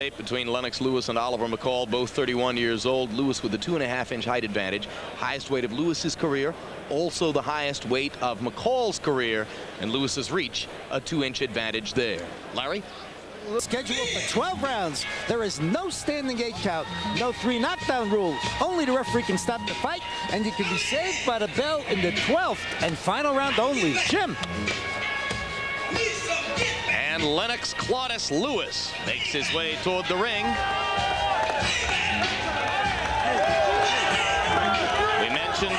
Between Lennox Lewis and Oliver Mccall, both 31 years old. Lewis with a 2.5-inch height advantage. Highest weight of Lewis's career, also the highest weight of McCall's career, and Lewis's reach a 2-inch advantage there. Larry? Scheduled for 12 rounds. There is no standing 8 count, no 3 knockdown rule. Only the referee can stop the fight, and you can be saved by the bell in the 12th and final round only. Jim. And Lennox Claudius Lewis makes his way toward the ring. We mentioned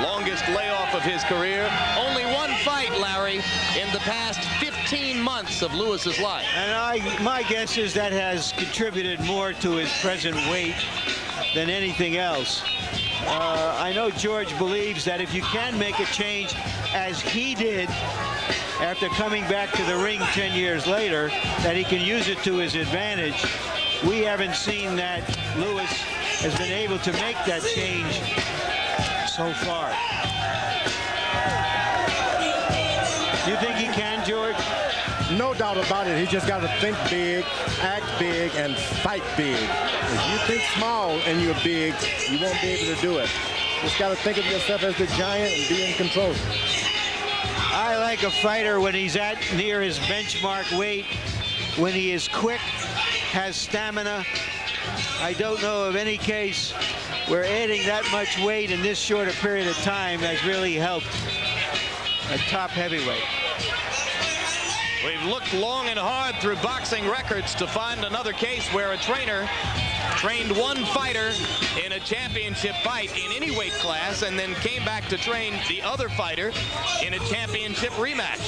longest layoff of his career. Only one fight, Larry, in the past 15 months of Lewis's life. And my guess is that has contributed more to his present weight than anything else. I know George believes that if you can make a change, as he did after coming back to the ring 10 years later, that he can use it to his advantage. We haven't seen that Lewis has been able to make that change so far. You think he can, George? No doubt about it. He just got to think big, act big, and fight big. If you think small and you're big, you won't be able to do it. Just got to think of yourself as the giant and be in control. I like a fighter when he's at near his benchmark weight, when he is quick, has stamina. I don't know of any case where adding that much weight in this short a period of time has really helped a top heavyweight. We've looked long and hard through boxing records to find another case where a trainer trained one fighter in a championship fight in any weight class and then came back to train the other fighter in a championship rematch.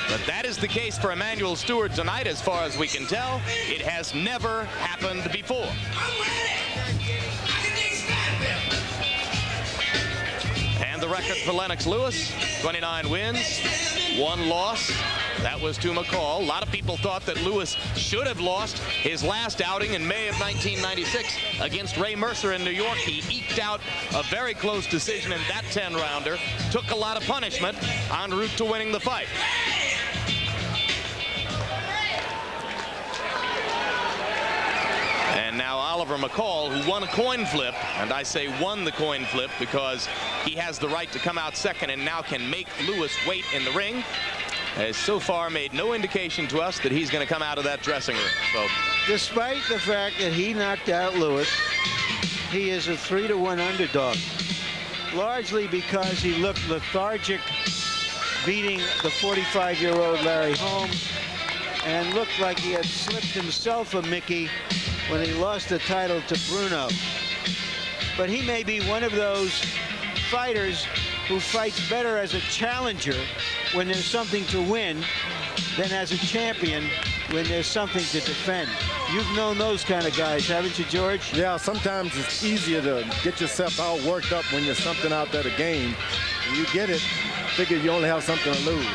But that is the case for Emmanuel Stewart tonight, as far as we can tell. It has never happened before. And the record for Lennox Lewis, 29 wins, 1 loss. That was to Mccall. A lot of people thought that Lewis should have lost his last outing in May of 1996 against Ray Mercer in New York. He eked out a very close decision in that 10-rounder, took a lot of punishment en route to winning the fight. And now Oliver Mccall, who won a coin flip, and I say won the coin flip because he has the right to come out second and now can make Lewis wait in the ring, has so far made no indication to us that he's going to come out of that dressing room. So, despite the fact that he knocked out Lewis, he is a 3-1 underdog, largely because he looked lethargic beating the 45-year-old Larry Holmes and looked like he had slipped himself a Mickey when he lost the title to Bruno. But he may be one of those fighters who fights better as a challenger when there's something to win than as a champion when there's something to defend. You've known those kind of guys, haven't you, George? Yeah, sometimes it's easier to get yourself all worked up when there's something out there to gain. When you get it, figure you only have something to lose.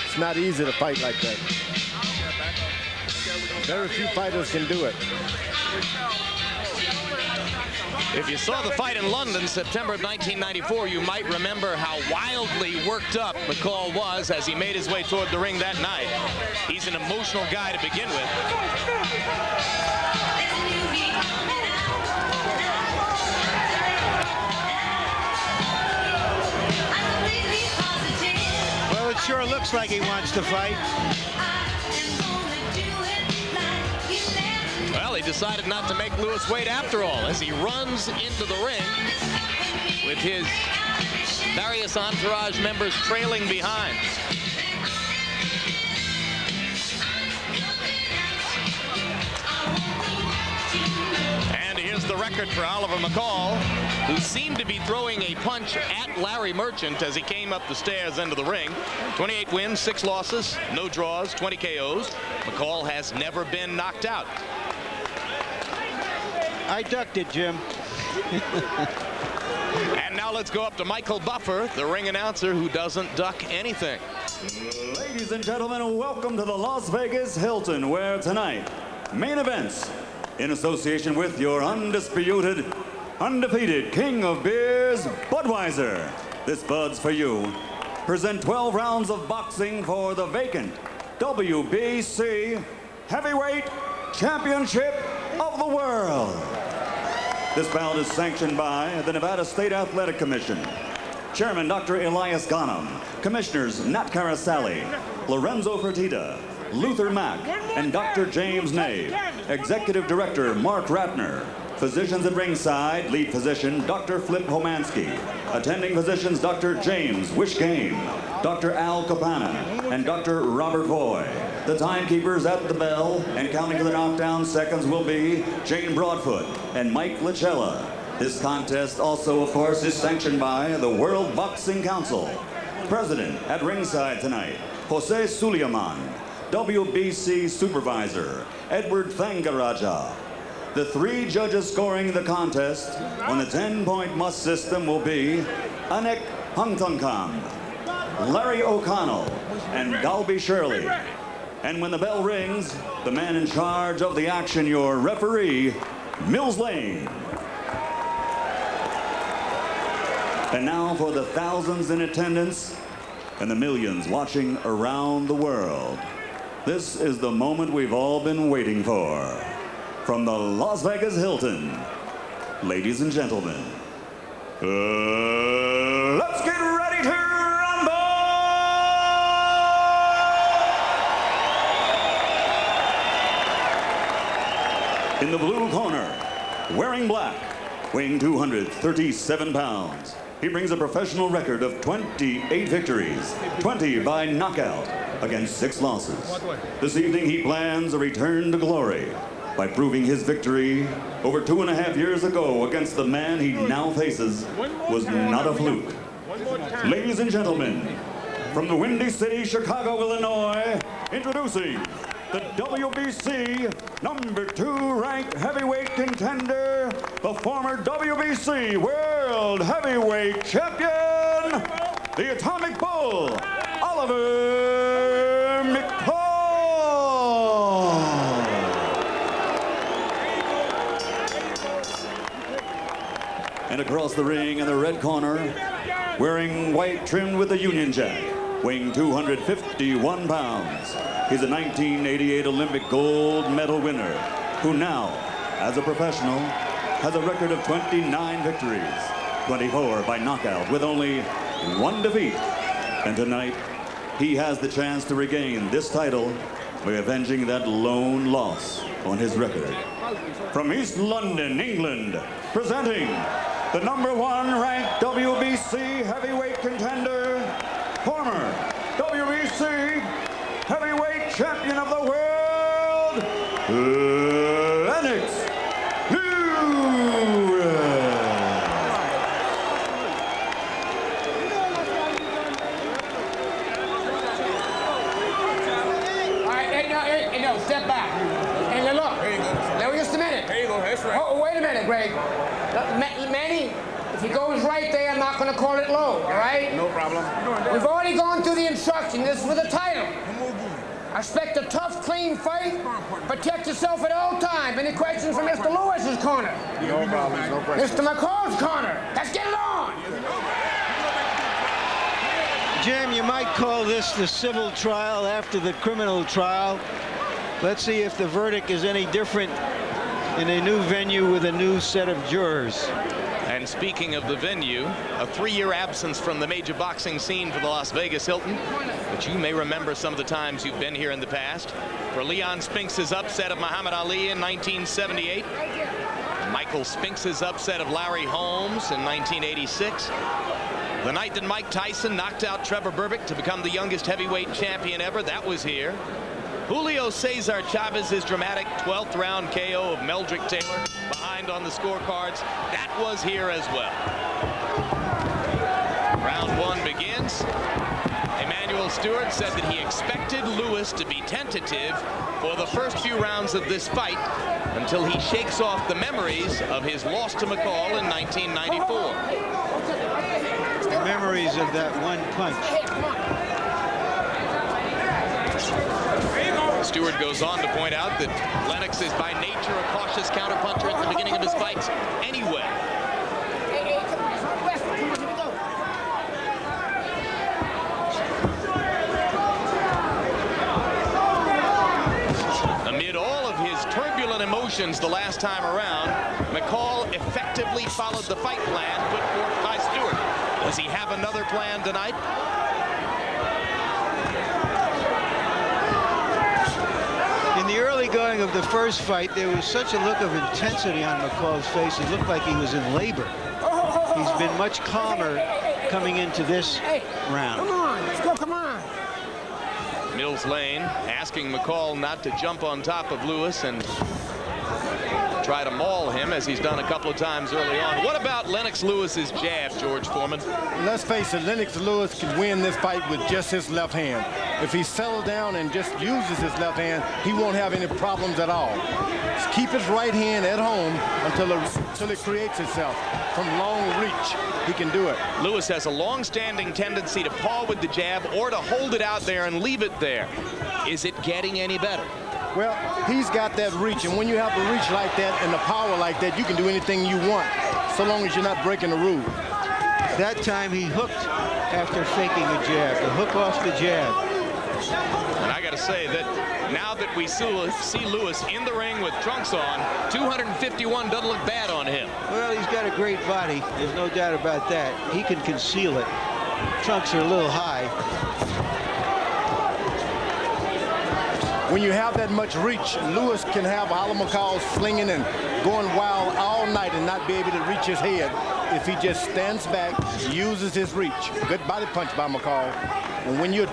It's not easy to fight like that. Very few fighters can do it. if you saw the fight in London, September of 1994, you might remember how wildly worked up Mccall was as he made his way toward the ring that night. He's an emotional guy to begin with. Well, it sure looks like he wants to fight. Well, he decided not to make Lewis wait after all as he runs into the ring with his various entourage members trailing behind. And here's the record for Oliver Mccall, who seemed to be throwing a punch at Larry Merchant as he came up the stairs into the ring. 28 wins, 6 losses, no draws, 20 KOs. Mccall has never been knocked out. I ducked it, Jim. And now let's go up to Michael Buffer, the ring announcer, who doesn't duck anything. Ladies and gentlemen, welcome to the Las Vegas Hilton, where tonight, main events, in association with your undisputed, undefeated king of beers, Budweiser. This Bud's for you. Present 12 rounds of boxing for the vacant WBC Heavyweight Championship of the World. This bout is sanctioned by the Nevada State Athletic Commission. Chairman Dr. Elias Ghanem, Commissioners Nat Carasali, Lorenzo Fertitta, Luther Mack, and Dr. James Nave. Executive Director Mark Ratner. Physicians at ringside, lead physician Dr. Flip Homansky. Attending physicians Dr. James Wishgame, Dr. Al Capana, and Dr. Robert Voy. The timekeepers at the bell and counting to the knockdown seconds will be Jane Broadfoot and Mike Lachella. This contest also, of course, is sanctioned by the World Boxing Council. President at ringside tonight, Jose Suleiman. WBC Supervisor, Edward Thangaraja. The 3 judges scoring the contest on the 10-point must system will be Anik Hungtungkam, Larry O'Connell, and Dalby Shirley. And when the bell rings, the man in charge of the action, your referee, Mills Lane. And now for the thousands in attendance and the millions watching around the world. This is the moment we've all been waiting for. From the Las Vegas Hilton, ladies and gentlemen, let's get ready to rumble! In the blue corner, wearing black, weighing 237 pounds, he brings a professional record of 28 victories, 20 by knockout, against 6 losses. This evening he plans a return to glory by proving his victory over 2.5 years ago against the man he now faces was not a fluke. Ladies and gentlemen, from the Windy City, Chicago, Illinois, introducing the WBC #2 ranked heavyweight contender, the former WBC World Heavyweight Champion, the Atomic Bull, Oliver Mccall. And across the ring in the red corner, wearing white trimmed with a Union Jack, weighing 251 pounds. He's a 1988 Olympic gold medal winner who now, as a professional, has a record of 29 victories, 24 by knockout with only 1 defeat. And tonight, he has the chance to regain this title by avenging that lone loss on his record. From East London, England, presenting the #1 ranked WBC heavyweight contender, former WBC heavyweight champion of the world, Lennox. Hey, no, step back. Hey, look. There you go. Now, just a minute. There you go. That's right. Oh, wait a minute, Greg. Manny, if he goes right there, I'm not going to call it low, all right? No problem. We've already gone through the instruction. This is for the title. I expect a tough, clean fight. Protect yourself at all times. Any questions from Mr. Lewis's corner? No problem. No problem. Mr. McCall's corner. Let's get it on. Jim, you might call this the civil trial after the criminal trial. Let's see if the verdict is any different in a new venue with a new set of jurors. And speaking of the venue, a 3-year absence from the major boxing scene for the Las Vegas Hilton, but you may remember some of the times you've been here in the past. For Leon Spinks' upset of Muhammad Ali in 1978, Michael Spinks' upset of Larry Holmes in 1986, the night that Mike Tyson knocked out Trevor Berbick to become the youngest heavyweight champion ever, that was here. Julio Cesar Chavez's dramatic 12th round KO of Meldrick Taylor behind on the scorecards, that was here as well. Round 1 begins. Emanuel Stewart said that he expected Lewis to be tentative for the first few rounds of this fight until he shakes off the memories of his loss to Mccall in 1994. The memories of that one punch. Stewart goes on to point out that Lennox is by nature a cautious counterpuncher at the beginning of his fights anyway. Amid all of his turbulence combinations the last time around. Mccall effectively followed the fight plan put forth by Stewart. Does he have another plan tonight? In the early going of the first fight, there was such a look of intensity on Mccall's face. It looked like he was in labor. He's been much calmer coming into this round. Come on, let's go, come on. Mills Lane asking Mccall not to jump on top of Lewis and try to maul him as he's done a couple of times early on. What about Lennox Lewis's jab, George Foreman? Let's face it, Lennox Lewis can win this fight with just his left hand. If he settles down and just uses his left hand, he won't have any problems at all. Just keep his right hand at home until it creates itself. From long reach, he can do it. Lewis has a long-standing tendency to paw with the jab or to hold it out there and leave it there. Is it getting any better? Well, he's got that reach, and when you have the reach like that and the power like that, you can do anything you want, so long as you're not breaking the rule. That time he hooked after faking a jab, the hook off the jab. And I got to say that now that we see Lewis in the ring with trunks on, 251 doesn't look bad on him. Well, he's got a great body. There's no doubt about that. He can conceal it. Trunks are a little high. When you have that much reach, Lewis can have Oliver Mccall slinging and going wild all night and not be able to reach his head if he just stands back, uses his reach. Good body punch by Mccall. And when you're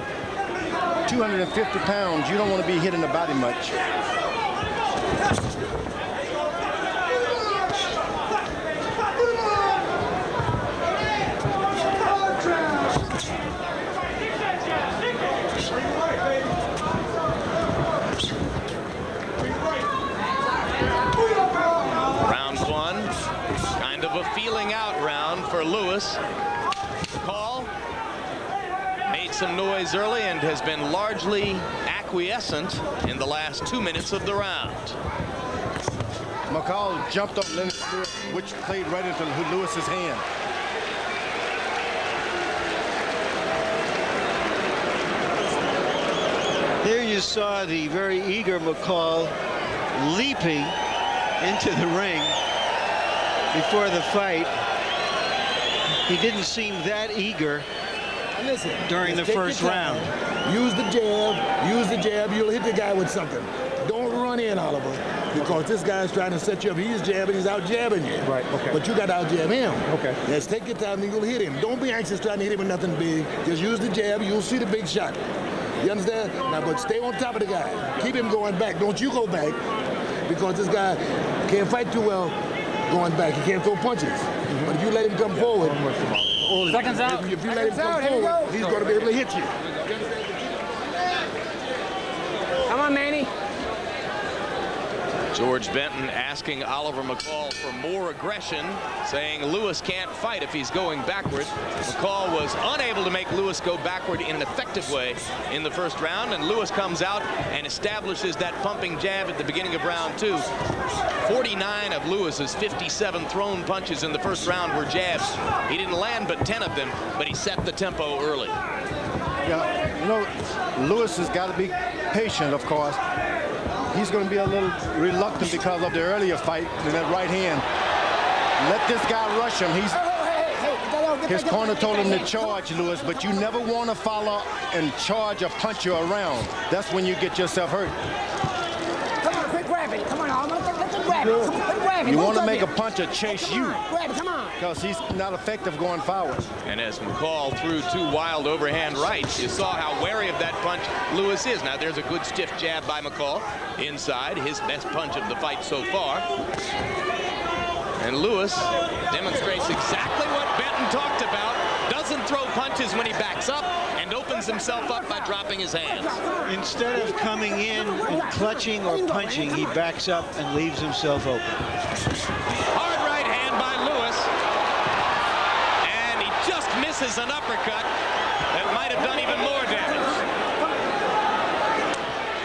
250 pounds, you don't want to be hitting the body much. Round one, kind of a feeling out round for Lewis. Mccall made some noise early and has been largely acquiescent in the last 2 minutes of the round. Mccall jumped up Lennox Lewis, which played right into Lewis's hand. There you saw the very eager Mccall leaping into the ring before the fight. He didn't seem that eager during the first round. Use the jab, you'll hit the guy with something. Don't run in, Oliver, because this guy's trying to set you up. He's jabbing, he's out jabbing you. Right, okay. But you got to out jab him. Okay. Yes, take your time and you'll hit him. Don't be anxious trying to hit him with nothing big. Just use the jab, you'll see the big shot. You understand? Now, but stay on top of the guy. Keep him going back. Don't you go back, because this guy can't fight too well going back. He can't throw punches. But if you let him come forward, Seconds out. If you let him come forward, he's going to be able to hit you. Come on, Manny. George Benton asking Oliver Mccall for more aggression, saying Lewis can't fight if he's going backward. Mccall was unable to make Lewis go backward in an effective way in the first round, and Lewis comes out and establishes that pumping jab at the beginning of round two. 49 of Lewis's 57 thrown punches in the first round were jabs. He didn't land but 10 of them, but he set the tempo early. Yeah, you know, Lewis has got to be patient, of course. He's going to be a little reluctant because of the earlier fight in that right hand. Let this guy rush him. His corner told him to charge, Lewis, but you never want to follow and charge or punch you around. That's when you get yourself hurt. Come on, quick grab it. Come on, Oliver. Let's grab it. Quick grab it. You want to make a puncher chase you, Grab it, come on. because he's not effective going forward. And as McCall threw two wild overhand rights, you saw how wary of that punch Lewis is. Now there's a good stiff jab by McCall inside, his best punch of the fight so far. And Lewis demonstrates exactly what Benton talked about. Doesn't throw punches when he backs up and opens himself up by dropping his hands. Instead of coming in and clutching or punching, he backs up and leaves himself open. Hard right hand by Lewis. And he just misses an uppercut that might have done even more damage.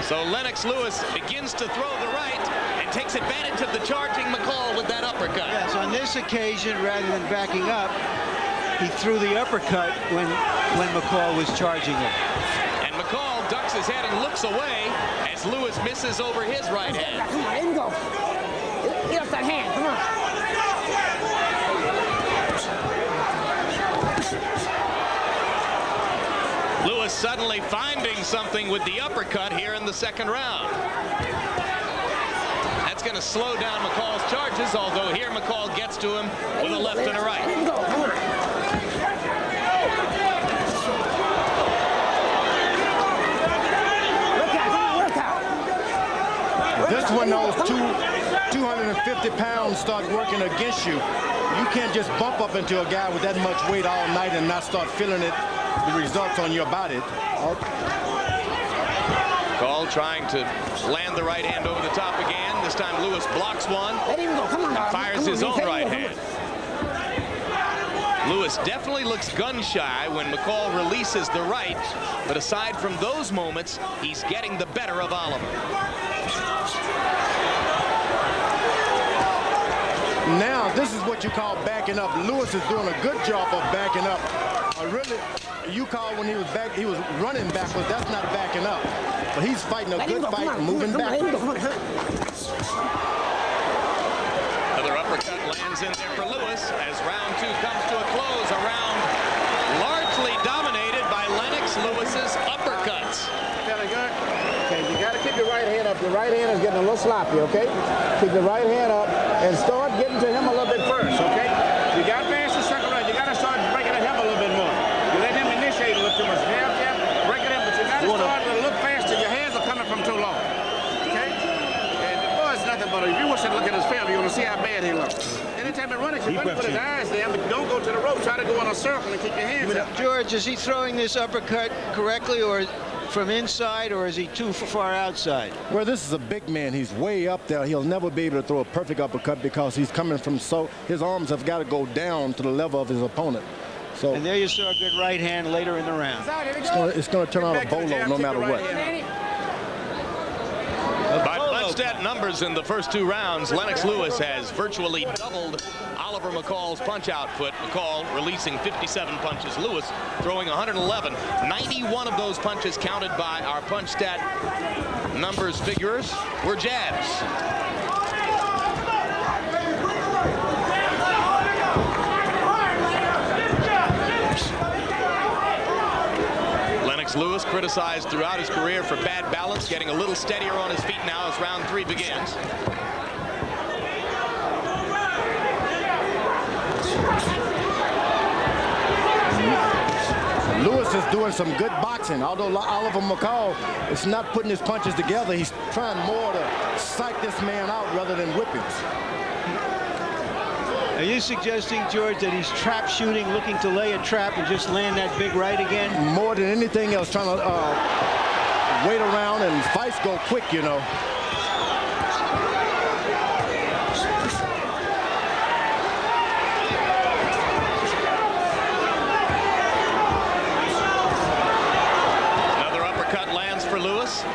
So Lennox Lewis begins to throw the right and takes advantage of the charging Mccall with that uppercut. Yes, on this occasion, rather than backing up, he threw the uppercut when McCall was charging him. And McCall ducks his head and looks away as Lewis misses over his right hand. Come on, let him go. Watch that hand. Come on. Lewis suddenly finding something with the uppercut here in the second round. That's going to slow down McCall's charges, although here McCall gets to him with a left and a right. Let him go. Come on. Look out. This when those 250 pounds start working against you, you can't just bump up into a guy with that much weight all night and not start feeling it, the results on your body. McCall trying to land the right hand over the top again. This time Lewis blocks one. Let him go. Come on, dog. Fires his own right hand. Lewis definitely looks gun shy when McCall releases the right, but aside from those moments, he's getting the better of Oliver. Now, this is what you call backing up. Lewis is doing a good job of backing up. Really, you call when he was running backwards. That's not backing up. But he's fighting a good fight, moving backwards. Another uppercut lands in there for Lewis as round two comes to a close. A round largely dominated by Lennox. Lewis's uppercuts. Feeling good? Okay, you got to keep your right hand up. Your right hand is getting a little sloppy, okay? Keep your right hand up and start getting to him a little bit first, okay? You got past the second round. You got to start breaking at him a little bit more. You let him initiate a little too much. Jab, break it in, but you got to start a little faster. Your hands are coming from too long, okay? And the boy's nothing but if you want to look at his film, you're going to see how bad he looks. Anytime he runs, you put his eyes there, but don't go to the rope. Try to go in a circle and keep your hands up. George, is he throwing this uppercut correctly or from inside, or is he too far outside? Well, this is a big man. He's way up there. He'll never be able to throw a perfect uppercut because he's coming from his arms have got to go down to the level of his opponent. So, and there you saw a good right hand later in the round. It's going to turn out a bolo no matter what. By punch-stat numbers in the first two rounds, Lennox Lewis has virtually doubled Oliver McCall's punch output. McCall releasing 57 punches. Lewis throwing 111. 91 of those punches counted by our punch-stat numbers figurers were jabs. Lewis criticized throughout his career for bad balance, getting a little steadier on his feet now as round three begins. Lewis is doing some good boxing, although Oliver McCall is not putting his punches together. He's trying more to psych this man out rather than whippings. Are you suggesting, George, that he's trap shooting, looking to lay a trap and just land that big right again? More than anything else, trying to wait around, and fights go quick, you know. Another uppercut lands for Lewis.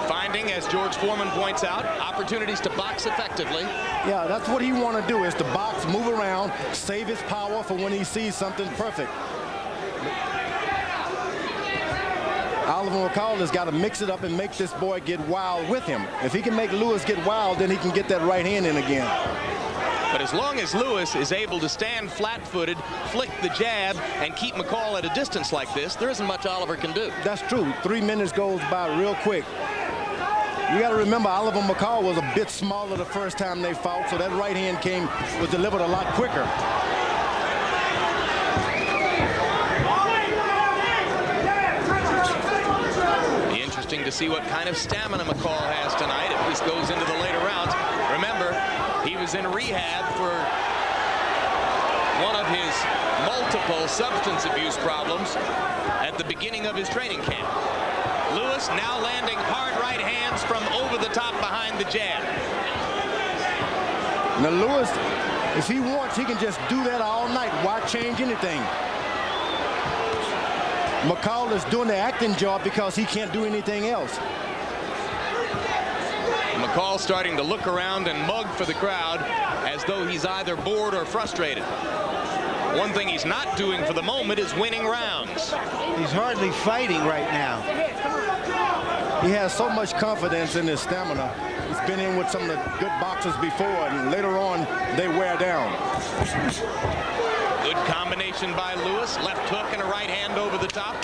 Finding, as George Foreman points out, opportunities to box effectively. Yeah, that's what he want to do, is to box, move around, save his power for when he sees something perfect. Oliver McCall has got to mix it up and make this boy get wild with him. If he can make Lewis get wild, then he can get that right hand in again. But as long as Lewis is able to stand flat-footed, flick the jab, and keep McCall at a distance like this, there isn't much Oliver can do. That's true. 3 minutes goes by real quick. You got to remember, Oliver McCall was a bit smaller the first time they fought, so that right hand was delivered a lot quicker. Be interesting to see what kind of stamina McCall has tonight if this goes into the later rounds. Remember, he was in rehab for one of his multiple substance abuse problems at the beginning of his training camp. Lewis now landing hard right hands from over the top behind the jab. Now Lewis, if he wants, he can just do that all night. Why change anything? McCall is doing the acting job because he can't do anything else. McCall starting to look around and mug for the crowd as though he's either bored or frustrated. One thing he's not doing for the moment is winning rounds. He's hardly fighting right now. He has so much confidence in his stamina. He's been in with some of the good boxers before, and later on, they wear down. Good combination by Lewis. Left hook and a right hand over the top.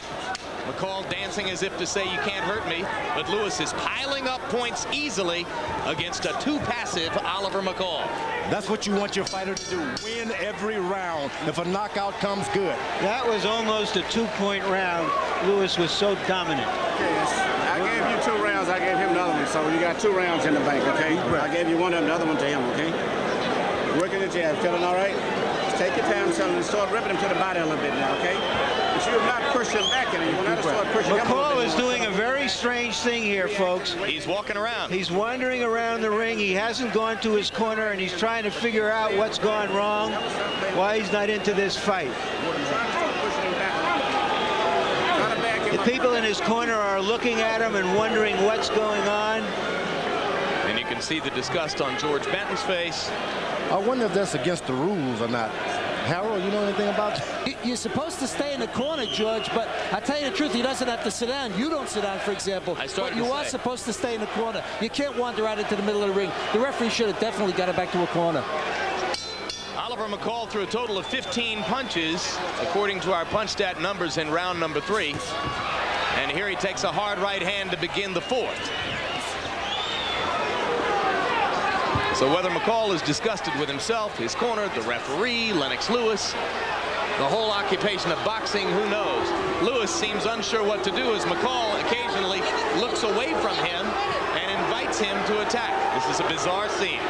Mccall dancing as if to say, you can't hurt me. But Lewis is piling up points easily against a too passive Oliver Mccall. That's what you want your fighter to do. Win every round. If a knockout comes, good. That was almost a 2-point round. Lewis was so dominant. Okay, I gave you 2 rounds. I gave him another one. So you got 2 rounds in the bank, okay? I gave you one of them, the other one to him, okay? Working the jab. Feeling all right? Just take your time, son, and start ripping him to the body a little bit now, okay? But you're not pushing back in it. You're not start pushing him. Mccall is doing a very strange thing here, folks. He's walking around. He's wandering around the ring. He hasn't gone to his corner, and he's trying to figure out what's gone wrong, why he's not into this fight. The people in his corner are looking at him and wondering what's going on. And you can see the disgust on George Benton's face. I wonder if that's against the rules or not. Harold, you know anything about it? You're supposed to stay in the corner, George, but I tell you the truth, he doesn't have to sit down. You don't sit down, for example. But you are supposed to stay in the corner. You can't wander out into the middle of the ring. The referee should have definitely got it back to a corner. Oliver Mccall threw a total of 15 punches, according to our punch stat numbers in round number 3. And here he takes a hard right hand to begin the 4th. So whether Mccall is disgusted with himself, his corner, the referee, Lennox Lewis, the whole occupation of boxing, who knows? Lewis seems unsure what to do as Mccall occasionally looks away from him and invites him to attack. This is a bizarre scene.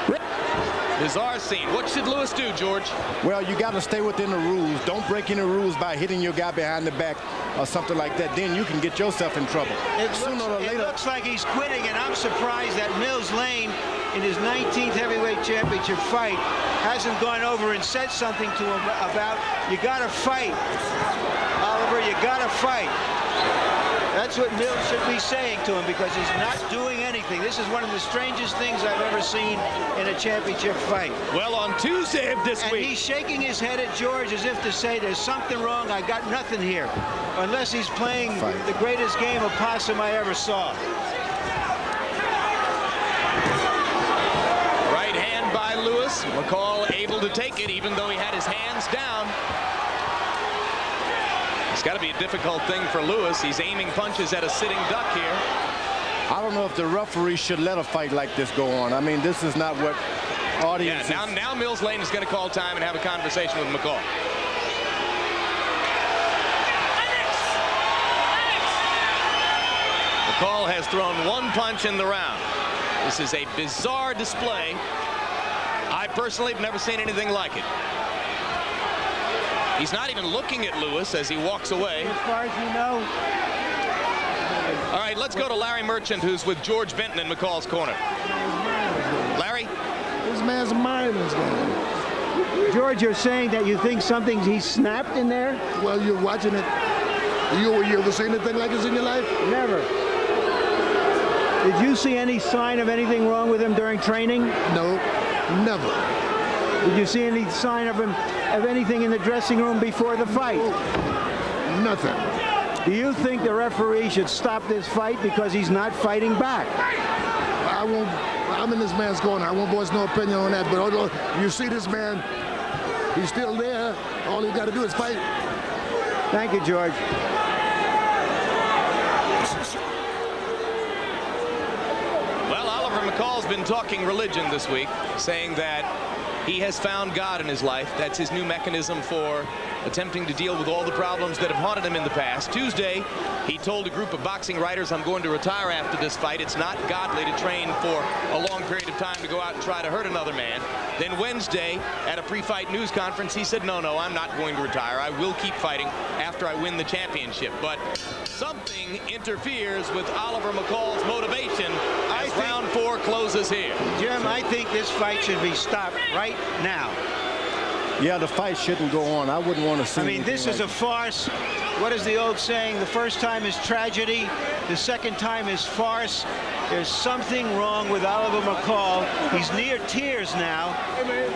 Bizarre scene. What should Lewis do, George? Well, you got to stay within the rules. Don't break any rules by hitting your guy behind the back or something like that. Then you can get yourself in trouble. It looks like he's quitting, and I'm surprised that Mills Lane, in his 19th heavyweight championship fight, hasn't gone over and said something to him about, you got to fight. Oliver, you got to fight. That's what Mills should be saying to him, because he's not doing anything. This is one of the strangest things I've ever seen in a championship fight. Well, on Tuesday of this week. And he's shaking his head at George as if to say, there's something wrong, I got nothing here. Unless he's playing the greatest game of possum I ever saw. Right hand by Lewis. Mccall able to take it, even though he had his hands down. It's got to be a difficult thing for Lewis. He's aiming punches at a sitting duck here. I don't know if the referee should let a fight like this go on. I mean, this is not what audience. Yeah, now Mills Lane is going to call time and have a conversation with Mccall. Mccall has thrown 1 punch in the round. This is a bizarre display. I personally have never seen anything like it. He's not even looking at Lewis as he walks away. As far as you know. All right, let's go to Larry Merchant, who's with George Benton in McCall's corner. Larry? This man's mind is gone. George, you're saying that you think he snapped in there? Well, you're watching it. You ever seen anything like this in your life? Never. Did you see any sign of anything wrong with him during training? No, never. Did you see any sign of anything in the dressing room before the fight? Nothing. Do you think the referee should stop this fight because he's not fighting back? I won't. I'm in this man's corner. I won't voice no opinion on that. But although you see this man, he's still there. All you got to do is fight. Thank you, George. Well, Oliver McCall's been talking religion this week, saying that he has found God in his life. That's his new mechanism for attempting to deal with all the problems that have haunted him in the past. Tuesday, he told a group of boxing writers, I'm going to retire after this fight. It's not godly to train for a long period of time to go out and try to hurt another man. Then Wednesday, at a pre-fight news conference, he said, no, I'm not going to retire. I will keep fighting after I win the championship. But something interferes with Oliver McCall's motivation as round 4 closes here. Jim, I think this fight should be stopped right now. Yeah, the fight shouldn't go on. I wouldn't want to see. I mean, this is a farce. What is the old saying? The first time is tragedy. The second time is farce. There's something wrong with Oliver Mccall. He's near tears now.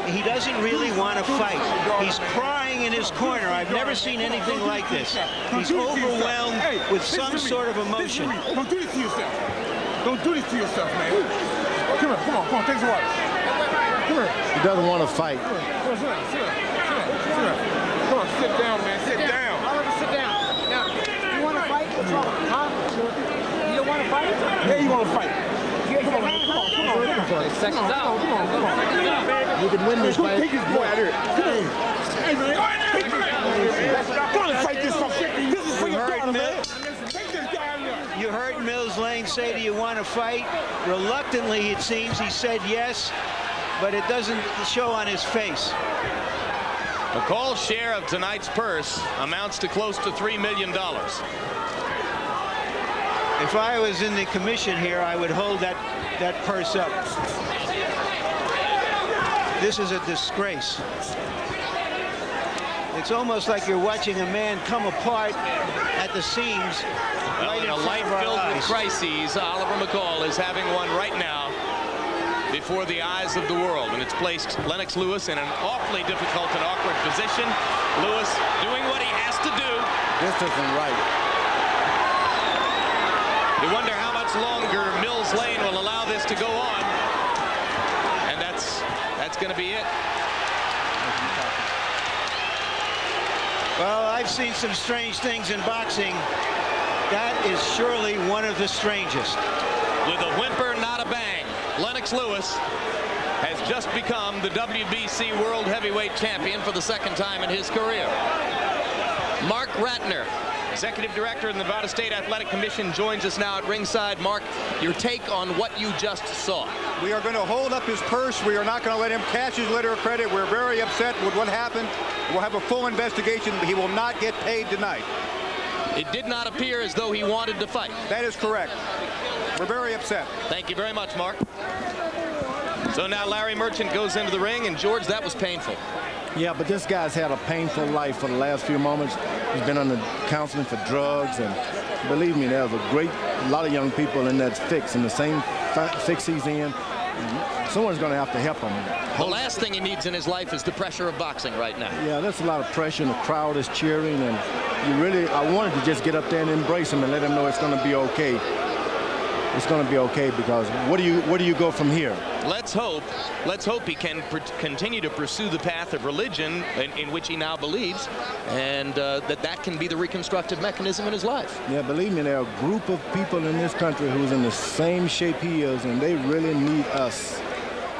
He doesn't really want to fight. He's crying in his corner. I've never seen anything like this. He's overwhelmed with some sort of emotion. Don't do this to yourself. Don't do this to yourself, man. Come here. Come on. Take some water. Come here. He doesn't want to fight. Come on, sit down. Come on, sit down, man. Sit down. Oliver, sit down. Now, you want to fight? What's wrong? Huh? You don't want to fight? Yeah, you want to fight. Come on. Seconds out. Come on. You can win this fight. Take this boy out here. Come here. Hey, man. Come on and fight this stuff. This is for your daughter, man. Take this guy out here. You heard Mills Lane say, do you want to fight? Reluctantly, it seems, he said yes, but it doesn't show on his face. McCall's share of tonight's purse amounts to close to $3 million. If I was in the commission here, I would hold that purse up. This is a disgrace. It's almost like you're watching a man come apart at the seams. Well, right in a in front life of our filled with eyes. crises, Oliver McCall is having one right now before the eyes of the world, and it's placed Lennox Lewis in an awfully difficult and awkward position. Lewis doing what he has to do. This isn't right. You wonder how much longer Mills Lane will allow this to go on, and that's going to be it. Well, I've seen some strange things in boxing. That is surely one of the strangest. With a whimper, not a bang, Lennox Lewis has just become the WBC World Heavyweight Champion for the second time in his career. Mark Ratner, Executive Director of the Nevada State Athletic Commission, joins us now at ringside. Mark, your take on what you just saw. We are going to hold up his purse. We are not going to let him cash his letter of credit. We're very upset with what happened. We'll have a full investigation, but he will not get paid tonight. It did not appear as though he wanted to fight. That is correct. We're very upset. Thank you very much, Mark. So now Larry Merchant goes into the ring, and George, that was painful. Yeah, but this guy's had a painful life for the last few moments. He's been under counseling for drugs, and believe me, there's a lot of young people in that fix, in the same fix he's in. Someone's going to have to help him. The last thing he needs in his life is the pressure of boxing right now. Yeah, there's a lot of pressure, and the crowd is cheering, and I wanted to just get up there and embrace him and let him know it's going to be okay. It's going to be okay, because where do you go from here? Let's hope he can continue to pursue the path of religion in which he now believes, and that can be the reconstructive mechanism in his life. Yeah, believe me, there are a group of people in this country who's in the same shape he is, and they really need us.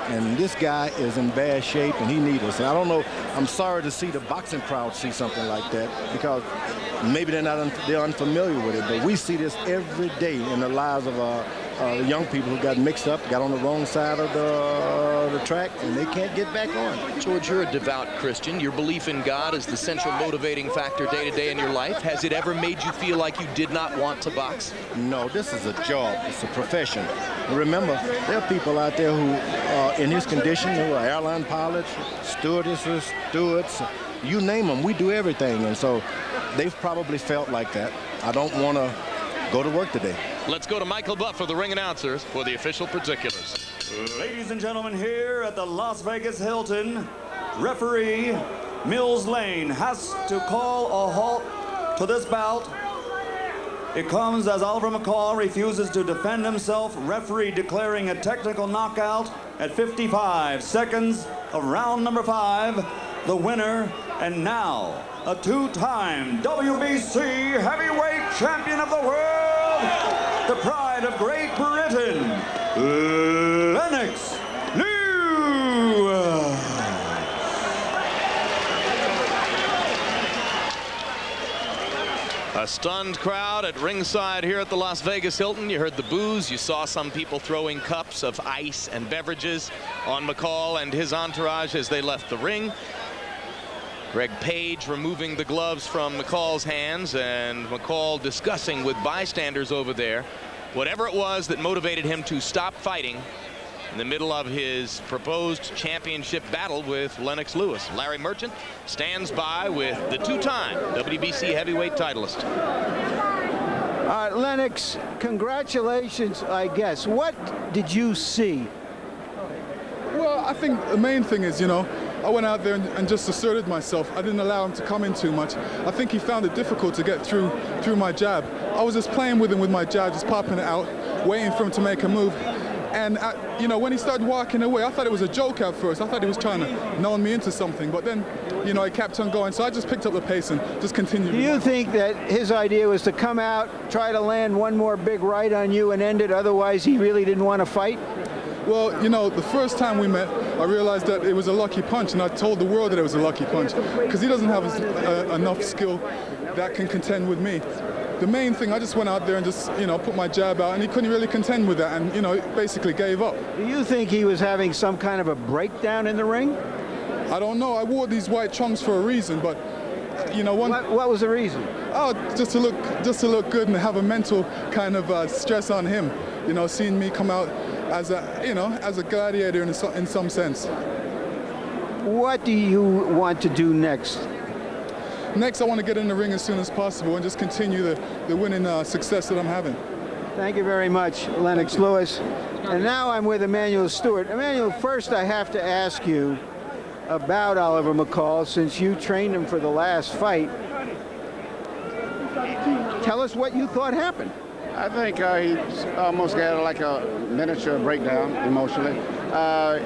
And this guy is in bad shape, and he needs us. And I don't know, I'm sorry to see the boxing crowd see something like that, because maybe they're unfamiliar with it, but we see this every day in the lives of young people who got mixed up, got on the wrong side of the track, and they can't get back on. George, you're a devout Christian. Your belief in God is the central motivating factor day to day in your life. Has it ever made you feel like you did not want to box? No, this is a job. It's a profession. And remember, there are people out there who are in his condition, who are airline pilots, stewardesses, stewards, you name them. We do everything, and so they've probably felt like that. I don't want to go to work today. Let's go to Michael Buff for the ring announcers for the official particulars. Ladies and gentlemen, here at the Las Vegas Hilton, referee Mills Lane has to call a halt to this bout. It comes as Oliver McCall refuses to defend himself, referee declaring a technical knockout at 55 seconds of round number 5. The winner, and now a two-time WBC heavyweight champion of the world, the pride of Great Britain, Lennox Lewis. A stunned crowd at ringside here at the Las Vegas Hilton. You heard the boos. You saw some people throwing cups of ice and beverages on McCall and his entourage as they left the ring. Greg Page removing the gloves from McCall's hands, and McCall discussing with bystanders over there whatever it was that motivated him to stop fighting in the middle of his proposed championship battle with Lennox Lewis. Larry Merchant stands by with the two-time WBC heavyweight titleist. Lennox, congratulations, I guess. What did you see? Well, I think the main thing is, I went out there and just asserted myself. I didn't allow him to come in too much. I think he found it difficult to get through my jab. I was just playing with him with my jab, just popping it out, waiting for him to make a move. And, you know, when he started walking away, I thought it was a joke at first. I thought he was trying to null me into something. But then, you know, he kept on going. So I just picked up the pace and just continued. Do you think that his idea was to come out, try to land one more big right on you and end it? Otherwise, he really didn't want to fight? Well, you know, the first time we met, I realized that it was a lucky punch, and I told the world that it was a lucky punch because he doesn't have enough skill that can contend with me. The main thing, I just went out there and just, you know, put my jab out, and he couldn't really contend with that, and, you know, basically gave up. Do you think he was having some kind of a breakdown in the ring? I don't know. I wore these white trunks for a reason, but, you know, What was the reason? Oh, just to look good and have a mental kind of stress on him. You know, seeing me come out as a, you know, as a gladiator in some sense. What do you want to do next? Next, I want to get in the ring as soon as possible and just continue the winning success that I'm having. Thank you very much, Lennox Lewis. And now I'm with Emmanuel Stewart. Emmanuel, first I have to ask you about Oliver Mccall, since you trained him for the last fight. Tell us what you thought happened. I think he almost got like a miniature breakdown emotionally.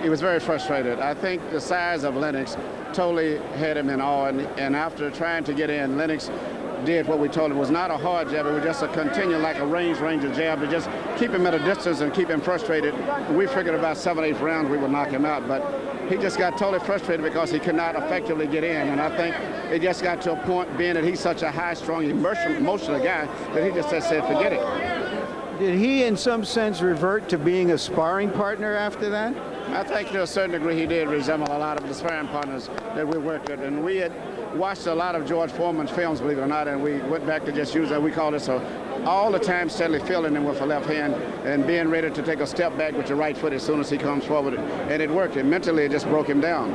He was very frustrated. I think the size of Lennox totally had him in awe, and after trying to get in, Lennox did what we told him. It was not a hard jab, it was just a continue, like a ranger jab to just keep him at a distance and keep him frustrated. We figured about 7 or 8 rounds we would knock him out, but he just got totally frustrated because he could not effectively get in, and I think it just got to a point, being that he's such a high, strong, emotional guy, that he just said, forget it. Did he, in some sense, revert to being a sparring partner after that? I think to a certain degree he did resemble a lot of the sparring partners that we worked with, and we had watched a lot of George Foreman's films, believe it or not, and we went back to just use that. We call this all the time steadily filling him with a left hand and being ready to take a step back with your right foot as soon as he comes forward, and it worked. And mentally, it just broke him down.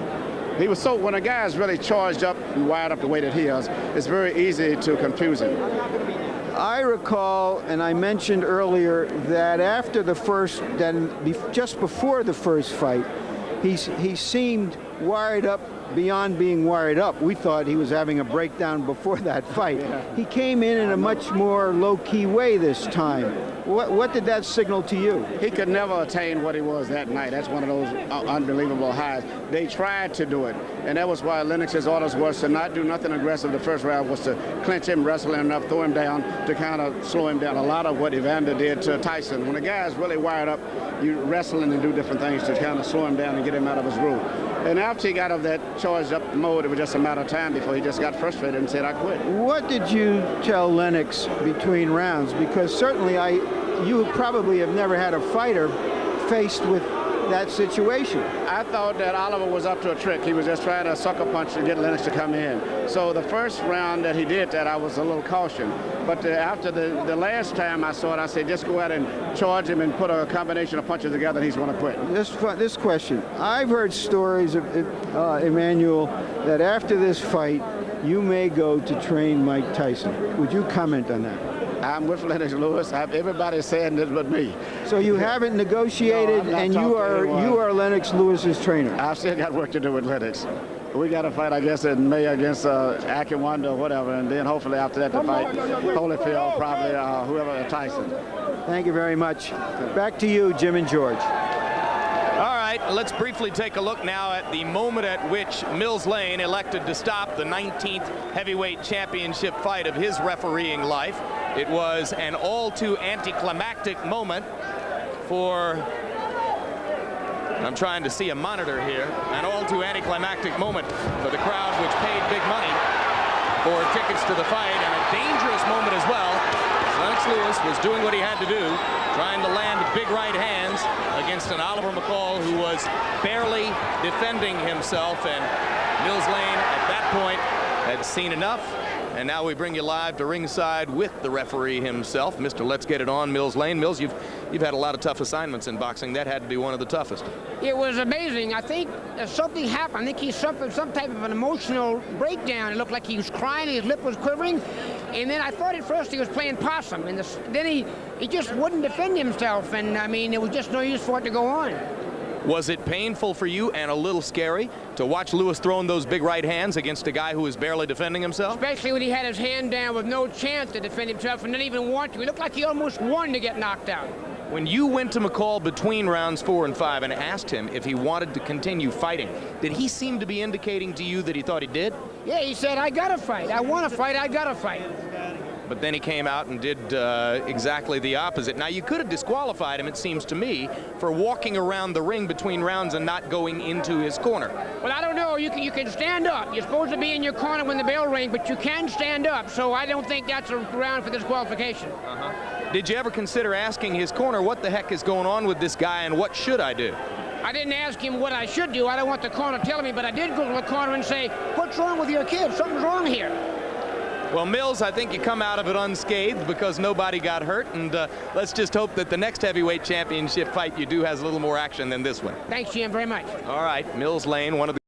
He was so, when a guy is really charged up and wired up the way that he is, it's very easy to confuse him. I recall, and I mentioned earlier, that after the first, just before the first fight, he seemed wired up beyond being wired up. We thought he was having a breakdown before that fight. Yeah. He came in a much more low-key way this time. What did that signal to you? He could never attain what he was that night. That's one of those unbelievable highs. They tried to do it, and that was why Lennox's orders was to not do nothing aggressive. The first round was to clinch him, wrestle him enough, throw him down to kind of slow him down. A lot of what Evander did to Tyson. When a guy is really wired up, you wrestle him and do different things to kind of slow him down and get him out of his groove. And after he got out of that charged up mode, it was just a matter of time before he just got frustrated and said, I quit. What did you tell Lennox between rounds? Because certainly you probably have never had a fighter faced with that situation. I thought that Oliver was up to a trick. He was just trying to sucker punch to get Lennox to come in. So the first round that he did that, I was a little caution. But after the last time I saw it, I said, just go ahead and charge him and put a combination of punches together, and he's going to quit. This question, I've heard stories of Emmanuel, that after this fight, you may go to train Mike Tyson. Would you comment on that? I'm with Lennox Lewis. Everybody's saying this but me. So you haven't negotiated, and you are Lennox Lewis's trainer. I've still got work to do with Lennox. We got a fight, I guess, in May against Akinwanda or whatever, and then hopefully after that the fight Holyfield, probably whoever, Tyson. Thank you very much. Back to you, Jim and George. All right, let's briefly take a look now at the moment at which Mills Lane elected to stop the 19th heavyweight championship fight of his refereeing life. It was an all too anticlimactic moment for, I'm trying to see a monitor here, an all too anticlimactic moment for the crowd which paid big money for tickets to the fight, and a dangerous moment as well. Lennox Lewis was doing what he had to do, trying to land big right hands against an Oliver Mccall who was barely defending himself, and Mills Lane at that point had seen enough. And now we bring you live to ringside with the referee himself, Mr. Let's Get It On, Mills Lane. Mills, you've had a lot of tough assignments in boxing. That had to be one of the toughest. It was amazing. I think something happened. I think he suffered some type of an emotional breakdown. It looked like he was crying, his lip was quivering. And then I thought at first he was playing possum. And then he just wouldn't defend himself. And, I mean, it was just no use for it to go on. Was it painful for you and a little scary to watch Lewis throwing those big right hands against a guy who was barely defending himself? Especially when he had his hand down with no chance to defend himself and didn't even want to. He looked like he almost wanted to get knocked out. When you went to Mccall between rounds 4 and 5 and asked him if he wanted to continue fighting, did he seem to be indicating to you that he thought he did? Yeah, he said, I gotta fight. I want to fight. I gotta fight. But then he came out and did exactly the opposite. Now, you could have disqualified him, it seems to me, for walking around the ring between rounds and not going into his corner. Well, I don't know. You can stand up. You're supposed to be in your corner when the bell rings, but you can stand up. So I don't think that's a ground for disqualification. Did you ever consider asking his corner, what the heck is going on with this guy and what should I do? I didn't ask him what I should do. I don't want the corner telling me, but I did go to the corner and say, what's wrong with your kid? Something's wrong here. Well, Mills, I think you come out of it unscathed because nobody got hurt, and let's just hope that the next heavyweight championship fight you do has a little more action than this one. Thanks, Jim, very much. All right, Mills Lane, one of the